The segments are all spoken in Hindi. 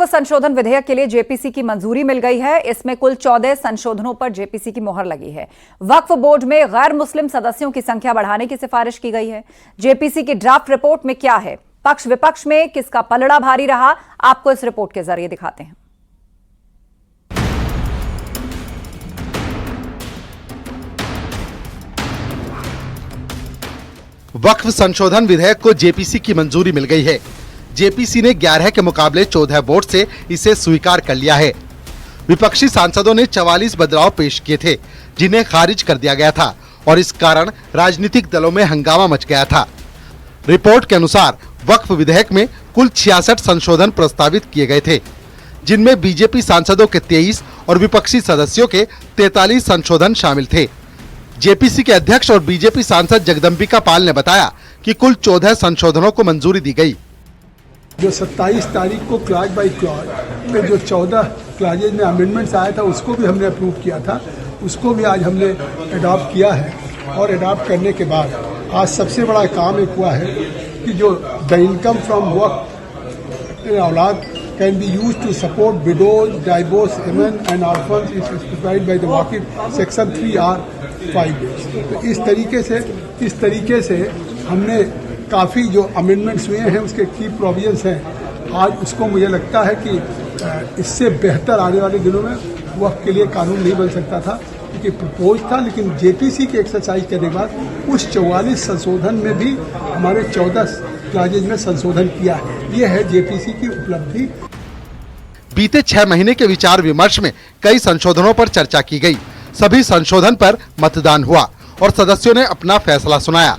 संशोधन विधेयक के लिए जेपीसी की मंजूरी मिल गई है। इसमें कुल 14 संशोधनों पर जेपीसी की मोहर लगी है। वक्फ बोर्ड में गैर मुस्लिम सदस्यों की संख्या बढ़ाने की सिफारिश की गई है। जेपीसी की ड्राफ्ट रिपोर्ट में क्या है, पक्ष विपक्ष में किसका पलड़ा भारी रहा, आपको इस रिपोर्ट के जरिए दिखाते हैं। वक्फ संशोधन विधेयक को जेपीसी की मंजूरी मिल गई है। जेपीसी ने 11 के मुकाबले 14 वोट से इसे स्वीकार कर लिया है। विपक्षी सांसदों ने 44 बदलाव पेश किए थे, जिन्हें खारिज कर दिया गया था और इस कारण राजनीतिक दलों में हंगामा मच गया था। रिपोर्ट के अनुसार वक्फ विधेयक में कुल 66 संशोधन प्रस्तावित किए गए थे, जिनमें बीजेपी सांसदों के 23 और विपक्षी सदस्यों के 43 संशोधन शामिल थे। जेपीसी के अध्यक्ष और बीजेपी सांसद जगदम्बिका पाल ने बताया कि कुल 14 संशोधनों को मंजूरी दी गई। जो 27 तारीख को क्लॉज बाई क्लॉज में जो 14 क्लॉजेज में अमेंडमेंट्स आया था, उसको भी हमने अप्रूव किया था, उसको भी आज हमने अडॉप्ट किया है। और अडॉप्ट करने के बाद आज सबसे बड़ा काम एक हुआ है कि जो द इनकम फ्रॉम वक्फ औलाद can be used to support widows, divorced women and orphans is specified by the Waqf section 3R5। तो इस तरीके से हमने काफ़ी जो अमेंडमेंट्स हुए हैं उसके की प्रोविजंस हैं। आज उसको मुझे लगता है कि इससे बेहतर आने वाले दिनों में वक्फ के लिए कानून नहीं बन सकता था, क्योंकि प्रपोज था, लेकिन जेपीसी की एक्सरसाइज करने के बाद उस 44 संशोधन में भी हमारे 14 क्लॉजेज में संशोधन किया है। ये है जेपीसी की उपलब्धि। बीते 6 महीने के विचार विमर्श में कई संशोधनों पर चर्चा की गई। सभी संशोधन पर मतदान हुआ और सदस्यों ने अपना फैसला सुनाया,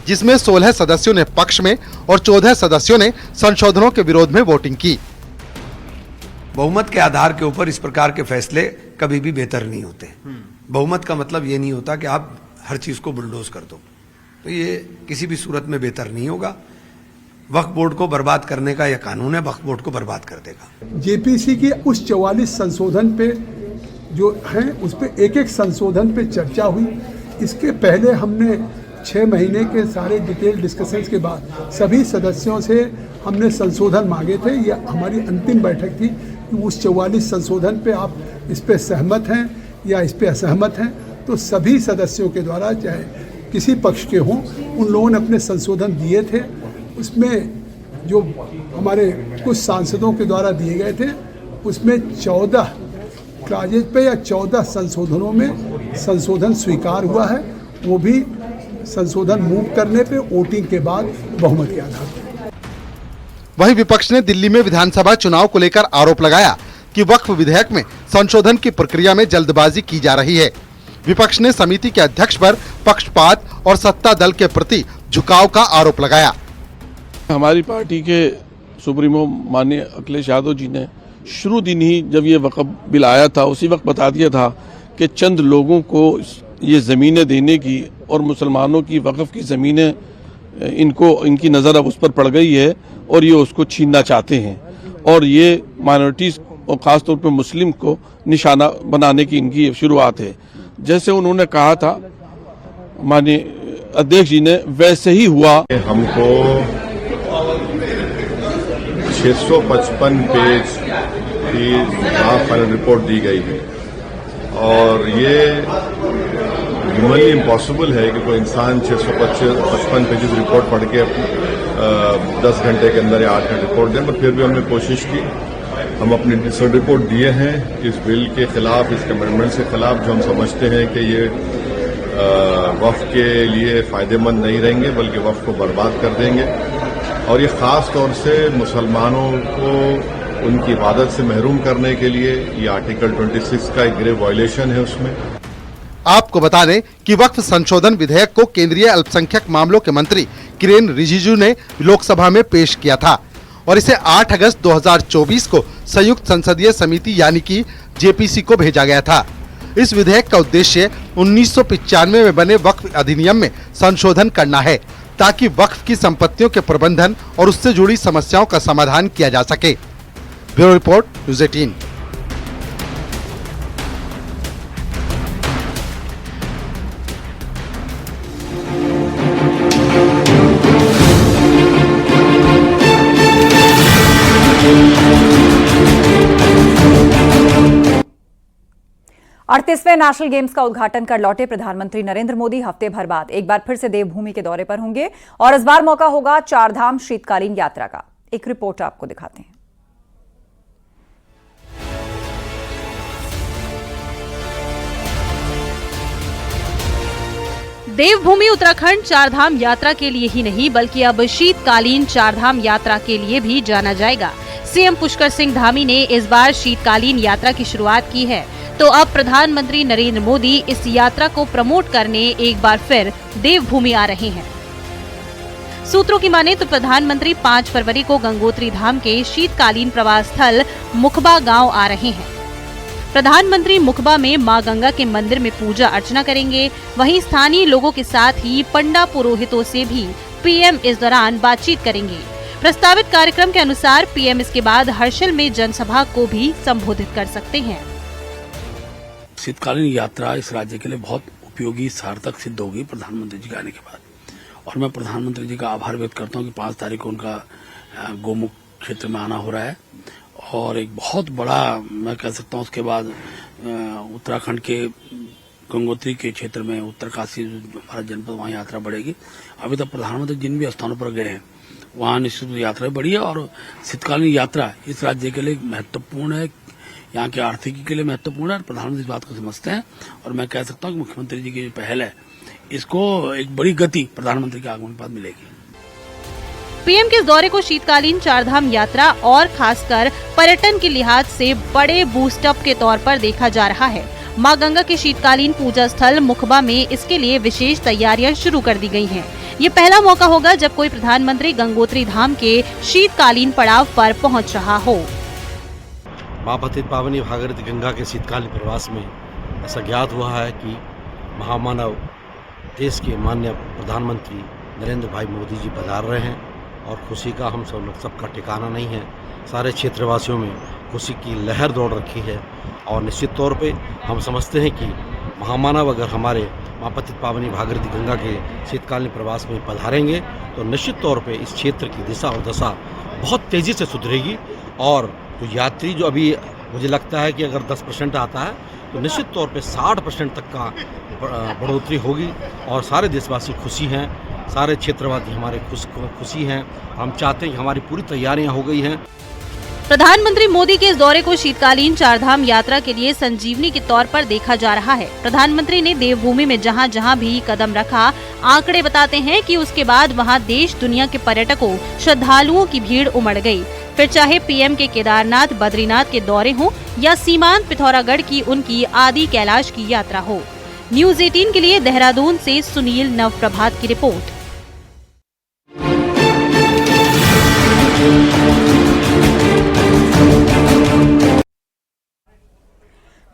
जिसमें 16 सदस्यों ने पक्ष में और 14 सदस्यों ने संशोधनों के विरोध में वोटिंग की। बहुमत के आधार के ऊपर इस प्रकार के फैसले कभी भी बेहतर नहीं होते। बहुमत का मतलब ये नहीं होता कि आप हर चीज को बुलडोज कर दो, तो ये किसी भी सूरत में बेहतर नहीं होगा। वक्फ बोर्ड को बर्बाद करने का यह कानून है, वक्फ बोर्ड को बर्बाद कर देगा। जेपीसी के उस 44 संशोधन पे जो है, उस पे एक एक संशोधन पे चर्चा हुई। इसके पहले हमने 6 महीने के सारे डिटेल डिस्कशंस के बाद सभी सदस्यों से हमने संशोधन मांगे थे। यह हमारी अंतिम बैठक थी कि उस 44 संशोधन पे आप इस पे सहमत हैं या इस पे असहमत हैं। तो सभी सदस्यों के द्वारा, चाहे किसी पक्ष के हों, उन लोगों ने अपने संशोधन दिए थे। उसमें जो हमारे कुछ सांसदों के द्वारा दिए गए थे, उसमें 14 क्लॉजेज पे या 14 संशोधनों में संशोधन स्वीकार हुआ है। वो भी संशोधन मूव करने पे वोटिंग के बाद बहुमत के आधार पर। वहीं विपक्ष ने दिल्ली में विधानसभा चुनाव को लेकर आरोप लगाया कि वक्फ विधेयक में संशोधन की प्रक्रिया में जल्दबाजी की जा रही है। विपक्ष ने समिति के अध्यक्ष पर पक्षपात और सत्ता दल के प्रति झुकाव का आरोप लगाया। हमारी पार्टी के सुप्रीमो माननीय अखिलेश यादव जी ने शुरू दिन ही जब ये वक्फ बिल आया था, उसी वक्त बता दिया था कि चंद लोगों को ये ज़मीनें देने की और मुसलमानों की वक्फ की ज़मीनें इनकी नज़र अब उस पर पड़ गई है और ये उसको छीनना चाहते हैं। और ये माइनॉरिटीज़ और ख़ासतौर पर मुस्लिम को निशाना बनाने की इनकी शुरुआत है। जैसे उन्होंने कहा था माननीय अध्यक्ष जी ने, वैसे ही हुआ। हमको 655 पेज की फाइनल रिपोर्ट दी गई है और ये ह्यूमनली इम्पॉसिबल है कि कोई इंसान 655 पेजेस रिपोर्ट पढ़ के 10 घंटे के अंदर या 8 घंटे रिपोर्ट दें। पर फिर भी हमने कोशिश की। हम अपनी रिपोर्ट दिए हैं इस बिल के खिलाफ, इसके अमेंडमेंट के खिलाफ, जो हम समझते हैं कि ये वक्फ के लिए फ़ायदेमंद नहीं रहेंगे बल्कि वक्फ को बर्बाद कर देंगे। और ये ख़ास तौर से मुसलमानों को उनकी इबादत से महरूम करने के लिए ये आर्टिकल 26 का एक ग्रेव वायलेशन है। उसमें आपको बता दें कि वक्फ संशोधन विधेयक को केंद्रीय अल्पसंख्यक मामलों के मंत्री किरेन रिजिजू ने लोकसभा में पेश किया था और इसे 8 अगस्त 2024 को संयुक्त संसदीय समिति यानी कि जेपीसी को भेजा गया था। इस विधेयक का उद्देश्य 1995 में बने वक्फ अधिनियम में संशोधन करना है, ताकि वक्फ की संपत्तियों के प्रबंधन और उससे जुड़ी समस्याओं का समाधान किया जा सके। Bureau report, news 18। 38वें नेशनल गेम्स का उद्घाटन कर लौटे प्रधानमंत्री नरेंद्र मोदी हफ्ते भर बाद एक बार फिर से देवभूमि के दौरे पर होंगे और इस बार मौका होगा चारधाम शीतकालीन यात्रा का। एक रिपोर्ट आपको दिखाते हैं। देवभूमि उत्तराखंड चारधाम यात्रा के लिए ही नहीं बल्कि अब शीतकालीन चारधाम यात्रा के लिए भी जाना जाएगा। सीएम पुष्कर सिंह धामी ने इस बार शीतकालीन यात्रा की शुरुआत की है, तो अब प्रधानमंत्री नरेंद्र मोदी इस यात्रा को प्रमोट करने एक बार फिर देवभूमि आ रहे हैं। सूत्रों की माने तो प्रधानमंत्री 5 फरवरी को गंगोत्री धाम के शीतकालीन प्रवास स्थल मुखबा गांव आ रहे हैं। प्रधानमंत्री मुखबा में मां गंगा के मंदिर में पूजा अर्चना करेंगे। वहीं स्थानीय लोगों के साथ ही पंडा पुरोहितों से भी पीएम इस दौरान बातचीत करेंगे। प्रस्तावित कार्यक्रम के अनुसार पीएम इसके बाद हर्षल में जनसभा को भी संबोधित कर सकते हैं। शीतकालीन यात्रा इस राज्य के लिए बहुत उपयोगी सार्थक सिद्ध होगी प्रधानमंत्री जी के आने के बाद, और मैं प्रधानमंत्री जी का आभार व्यक्त करता हूं कि 5 तारीख को उनका गोमुख क्षेत्र में आना हो रहा है और एक बहुत बड़ा मैं कह सकता हूं उसके बाद उत्तराखंड के गंगोत्री के क्षेत्र में उत्तरकाशी हमारा जनपद वहां यात्रा बढ़ेगी। अभी तक प्रधानमंत्री जिन भी स्थानों पर गए हैं वहां निश्चित यात्रा बढ़ी है और शीतकालीन यात्रा इस राज्य के लिए महत्वपूर्ण है, यहाँ की आर्थिकी के लिए महत्वपूर्ण है। प्रधानमंत्री इस बात को समझते हैं और मैं कह सकता हूँ कि मुख्यमंत्री जी की जो पहल है इसको एक बड़ी गति प्रधानमंत्री के आगमन के बाद मिलेगी। पीएम के इस दौरे को शीतकालीन चारधाम यात्रा और खासकर पर्यटन के लिहाज से बड़े बूस्टअप के तौर पर देखा जा रहा है। मां गंगा के शीतकालीन पूजा स्थल मुखबा में इसके लिए विशेष तैयारियां शुरू कर दी गई हैं। ये पहला मौका होगा जब कोई प्रधानमंत्री गंगोत्री धाम के शीतकालीन पड़ाव पर पहुंच रहा हो। मां पतित पावनी भागीरथी गंगा के शीतकालीन प्रवास में ऐसा ज्ञात हुआ है कि महामानव देश के माननीय प्रधानमंत्री नरेंद्र भाई मोदी जी पधार रहे हैं और खुशी का हम सब लोग सबका ठिकाना नहीं है। सारे क्षेत्रवासियों में खुशी की लहर दौड़ रखी है और निश्चित तौर पे हम समझते हैं कि महामानव अगर हमारे मां पतित पावनी भागीरथी गंगा के शीतकालीन प्रवास में पधारेंगे तो निश्चित तौर पे इस क्षेत्र की दिशा और दशा बहुत तेज़ी से सुधरेगी और तो यात्री जो अभी मुझे लगता है कि अगर 10% आता है तो निश्चित तौर पे 60% तक का बढ़ोतरी होगी और सारे देशवासी खुशी हैं, सारे क्षेत्रवासी हमारे खुशी हैं। हम चाहते हैं कि हमारी पूरी तैयारियां हो गई हैं। प्रधानमंत्री मोदी के इस दौरे को शीतकालीन चारधाम यात्रा के लिए संजीवनी के तौर पर देखा जा रहा है। प्रधानमंत्री ने देवभूमि में जहां जहां भी कदम रखा, आंकड़े बताते हैं कि उसके बाद वहां देश दुनिया के पर्यटकों श्रद्धालुओं की भीड़ उमड़ गई। फिर चाहे पीएम के केदारनाथ बद्रीनाथ के दौरे हों या सीमांत पिथौरागढ़ की उनकी आदि कैलाश की यात्रा हो। न्यूज़ 18 के लिए देहरादून से सुनील नवप्रभात की रिपोर्ट।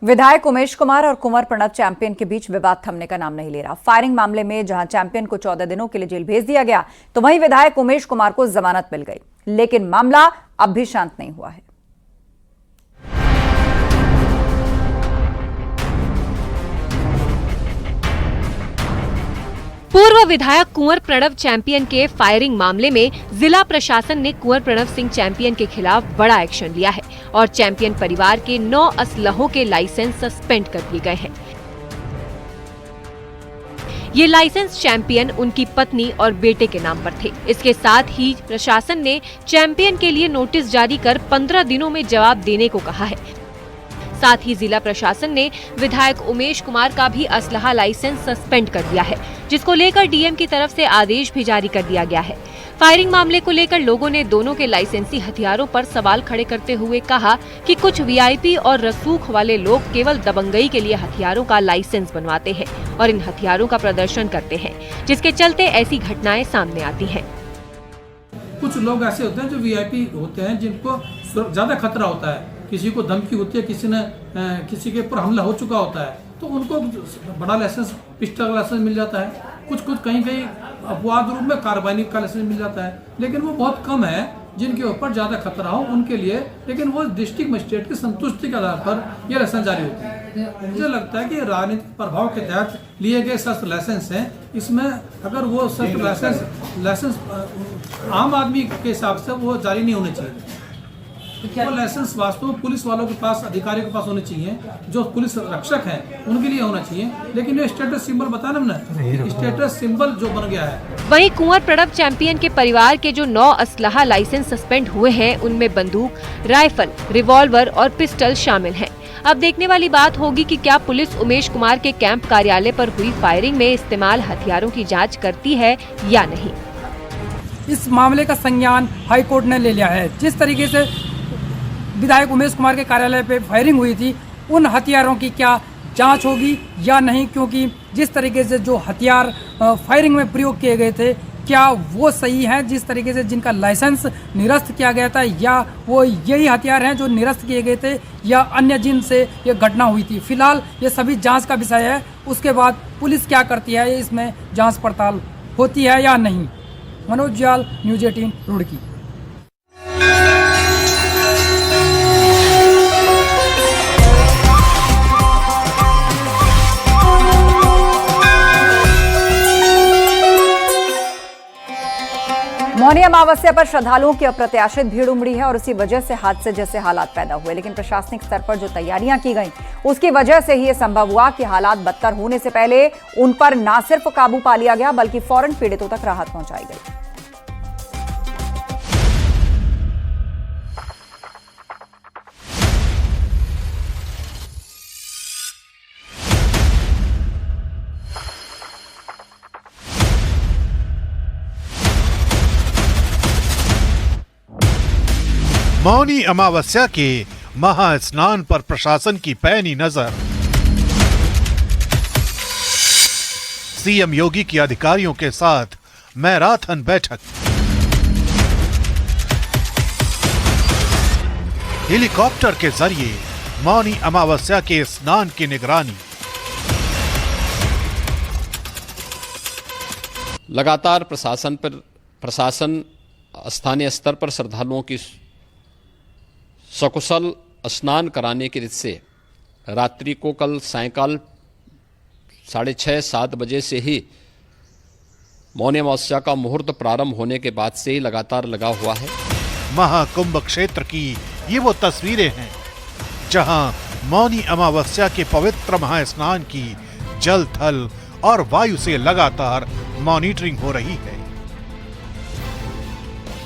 विधायक उमेश कुमार और कुंवर प्रणव चैंपियन के बीच विवाद थमने का नाम नहीं ले रहा। फायरिंग मामले में जहां चैंपियन को 14 दिनों के लिए जेल भेज दिया गया तो वहीं विधायक उमेश कुमार को जमानत मिल गई, लेकिन मामला अब भी शांत नहीं हुआ है। पूर्व विधायक कुंवर प्रणव चैंपियन के फायरिंग मामले में जिला प्रशासन ने कुंवर प्रणव सिंह चैंपियन के खिलाफ बड़ा एक्शन लिया है और चैंपियन परिवार के 9 असलहों के लाइसेंस सस्पेंड कर दिए गए हैं। ये लाइसेंस चैंपियन, उनकी पत्नी और बेटे के नाम पर थे। इसके साथ ही प्रशासन ने चैंपियन के लिए नोटिस जारी कर 15 दिनों में जवाब देने को कहा है। साथ ही जिला प्रशासन ने विधायक उमेश कुमार का भी असलहा लाइसेंस सस्पेंड कर दिया है, जिसको लेकर डीएम की तरफ से आदेश भी जारी कर दिया गया है। फायरिंग मामले को लेकर लोगों ने दोनों के लाइसेंसी हथियारों पर सवाल खड़े करते हुए कहा कि कुछ वीआईपी और रसूख वाले लोग केवल दबंगई के लिए हथियारों का लाइसेंस बनवाते हैं और इन हथियारों का प्रदर्शन करते हैं, जिसके चलते ऐसी घटनाएं सामने आती हैं। कुछ लोग ऐसे होते हैं जो वीआईपी होते हैं, जिनको ज्यादा खतरा होता है, किसी को धमकी होती है, किसी के ऊपर हमला हो चुका होता है, तो उनको बड़ा लाइसेंस, पिस्टल लाइसेंस मिल जाता है। कुछ कहीं अपवाद रूप में कार्बाइनी का लाइसेंस मिल जाता है, लेकिन वो बहुत कम है जिनके ऊपर ज्यादा खतरा हो उनके लिए। लेकिन वो डिस्ट्रिक्ट मजिस्ट्रेट की संतुष्टि के आधार पर ये लाइसेंस जारी होती है। मुझे लगता है कि राजनीतिक प्रभाव के तहत लिए गए शस्त्र लाइसेंस हैं, इसमें अगर वो शस्त्र लाइसेंस आम आदमी के हिसाब से वो जारी नहीं होने चाहिए। वो लाइसेंस वास्तव में पुलिस वालों के पास, अधिकारियों के पास होने चाहिए, जो पुलिस रक्षक हैं उनके लिए होना चाहिए। लेकिन ये स्टेटस सिंबल बताना ना, स्टेटस सिंबल जो बन गया है। वहीं कुंवर प्रणब चैंपियन के परिवार के जो 9 असलहा लाइसेंस सस्पेंड हुए हैं, उनमें बंदूक, राइफल, रिवॉल्वर और पिस्टल शामिल हैं। अब देखने वाली बात होगी कि क्या पुलिस उमेश कुमार के कैंप कार्यालय पर हुई फायरिंग में इस्तेमाल हथियारों की जांच करती है या नहीं। इस मामले का संज्ञान हाई कोर्ट ने ले लिया है। जिस तरीके से विधायक उमेश कुमार के कार्यालय पे फायरिंग हुई थी, उन हथियारों की क्या जांच होगी या नहीं, क्योंकि जिस तरीके से जो हथियार फायरिंग में प्रयोग किए गए थे, क्या वो सही हैं जिस तरीके से जिनका लाइसेंस निरस्त किया गया था, या वो यही हथियार हैं जो निरस्त किए गए थे, या अन्य जिनसे ये घटना हुई थी। फिलहाल ये सभी जांच का विषय है। उसके बाद पुलिस क्या करती है, इसमें जांच पड़ताल होती है या नहीं। मनोज जाल, न्यूज़ 18 रुड़की। मौनी अमावस्या पर श्रद्धालुओं की अप्रत्याशित भीड़ उमड़ी है और उसी वजह से हादसे जैसे हालात पैदा हुए। लेकिन प्रशासनिक स्तर पर जो तैयारियां की गईं, उसकी वजह से ही ये संभव हुआ कि हालात बदतर होने से पहले उन पर न सिर्फ काबू पा लिया गया, बल्कि फौरन पीड़ितों तक राहत पहुंचाई गई। मौनी अमावस्या के महास्नान पर प्रशासन की पैनी नजर। सीएम योगी की अधिकारियों के साथ मैराथन बैठक। हेलीकॉप्टर के जरिए मौनी अमावस्या के स्नान की निगरानी। लगातार प्रशासन स्थानीय स्तर पर श्रद्धालुओं की सकुशल स्नान कराने की रीत से रात्रि को कल सायंकाल 6:30-7 बजे से ही मौनी अमावस्या का मुहूर्त प्रारंभ होने के बाद से ही लगातार लगा हुआ है। महाकुंभ क्षेत्र की ये वो तस्वीरें हैं जहां मौनी अमावस्या के पवित्र महास्नान की जल, थल और वायु से लगातार मॉनिटरिंग हो रही है।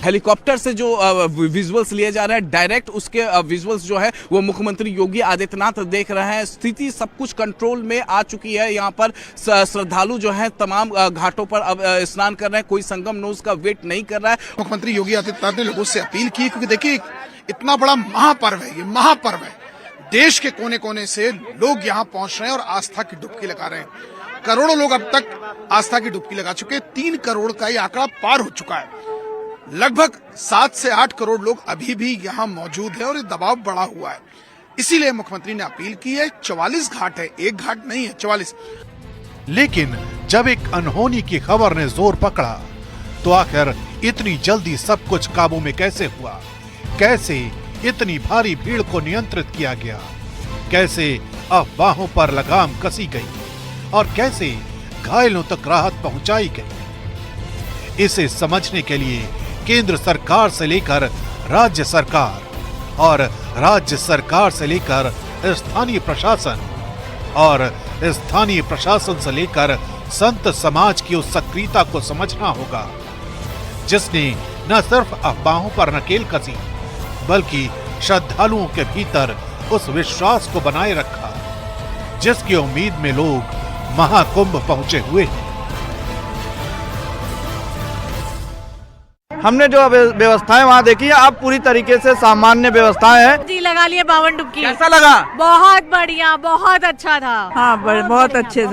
हेलीकॉप्टर से जो विजुअल्स लिए जा रहे हैं, डायरेक्ट उसके विजुअल्स जो है वो मुख्यमंत्री योगी आदित्यनाथ देख रहे हैं। स्थिति सब कुछ कंट्रोल में आ चुकी है। यहाँ पर श्रद्धालु जो है तमाम घाटों पर अब स्नान कर रहे हैं। कोई संगम नोज का वेट नहीं कर रहा है। मुख्यमंत्री योगी आदित्यनाथ ने लोगों से अपील की, क्योंकि देखिए इतना बड़ा महापर्व है, ये महापर्व है। देश के कोने कोने से लोग यहाँ पहुंच रहे हैं और आस्था की डुबकी लगा रहे हैं। करोड़ों लोग अब तक आस्था की डुबकी लगा चुके हैं। 3 करोड़ का ये आंकड़ा पार हो चुका है। लगभग 7 से 8 करोड़ लोग अभी भी यहाँ मौजूद हैं और ये दबाव बढ़ा हुआ है। इसीलिए मुख्यमंत्री ने अपील की है। 44 घाट है, एक घाट नहीं है, 44। लेकिन जब एक अनहोनी की खबर ने जोर पकड़ा तो आखिर इतनी जल्दी सब कुछ काबू में कैसे हुआ? कैसे इतनी भारी भीड़ को नियंत्रित किया गया? कैसे अफवाहों पर लगाम कसी गई और कैसे घायलों तक राहत पहुंचाई गई? इसे समझने के लिए केंद्र सरकार से लेकर राज्य सरकार और राज्य सरकार से लेकर स्थानीय प्रशासन और स्थानीय प्रशासन से लेकर संत समाज की उस सक्रियता को समझना होगा जिसने न सिर्फ अफवाहों पर नकेल कसी, बल्कि श्रद्धालुओं के भीतर उस विश्वास को बनाए रखा जिसकी उम्मीद में लोग महाकुंभ पहुंचे हुए हैं। हमने जो व्यवस्थाएं वहाँ देखी है, अब पूरी तरीके से सामान्य व्यवस्थाएं हैं। जी लगा लिए 52 डुबकी। कैसा लगा? बहुत बढ़िया, बहुत अच्छा था। हाँ, बहुत अच्छे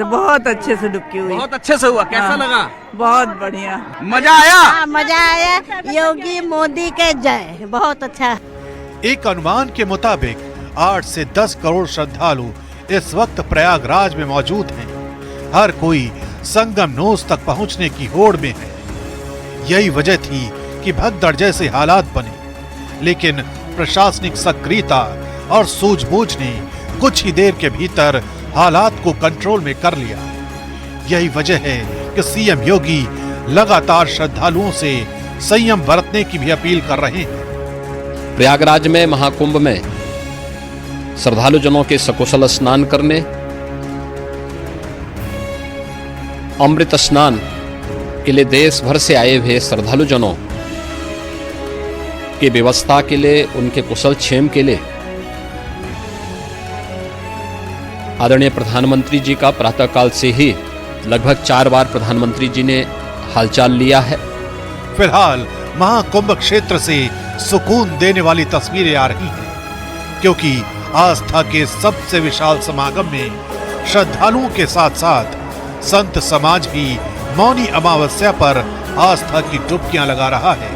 से डुबकी हुई। बहुत अच्छे से हुआ। कैसा लगा? बहुत बढ़िया, मजा आया। मजा आया। योगी मोदी के जय। बहुत अच्छा। एक अनुमान के मुताबिक 8 से 10 करोड़ श्रद्धालु इस वक्त प्रयागराज में मौजूद हैं। हर कोई संगम नोज तक पहुंचने की होड़ में है। यही वजह थी कि भगदड़ जैसे हालात बने, लेकिन प्रशासनिक सक्रियता और सूझबूझ ने कुछ ही देर के भीतर हालात को कंट्रोल में कर लिया। यही वजह है कि सीएम योगी लगातार श्रद्धालुओं से संयम बरतने की भी अपील कर रहे हैं। प्रयागराज में महाकुंभ में श्रद्धालु जनों के सकुशल स्नान करने, अमृत स्नान के लिए देश भर से आए हुए श्रद्धालु जनों की व्यवस्था के लिए, उनके कुशल क्षेम के लिए आदरणीय प्रधानमंत्री जी का प्रातःकाल से ही लगभग 4 बार प्रधानमंत्री जी ने हालचाल लिया है। फिलहाल महाकुंभ क्षेत्र से सुकून देने वाली तस्वीरें आ रही हैं, क्योंकि आस्था के सबसे विशाल समागम में श्रद्धालुओं के साथ साथ संत समाज भी मौनी अमावस्या पर आस्था की डुबकियां लगा रहा है।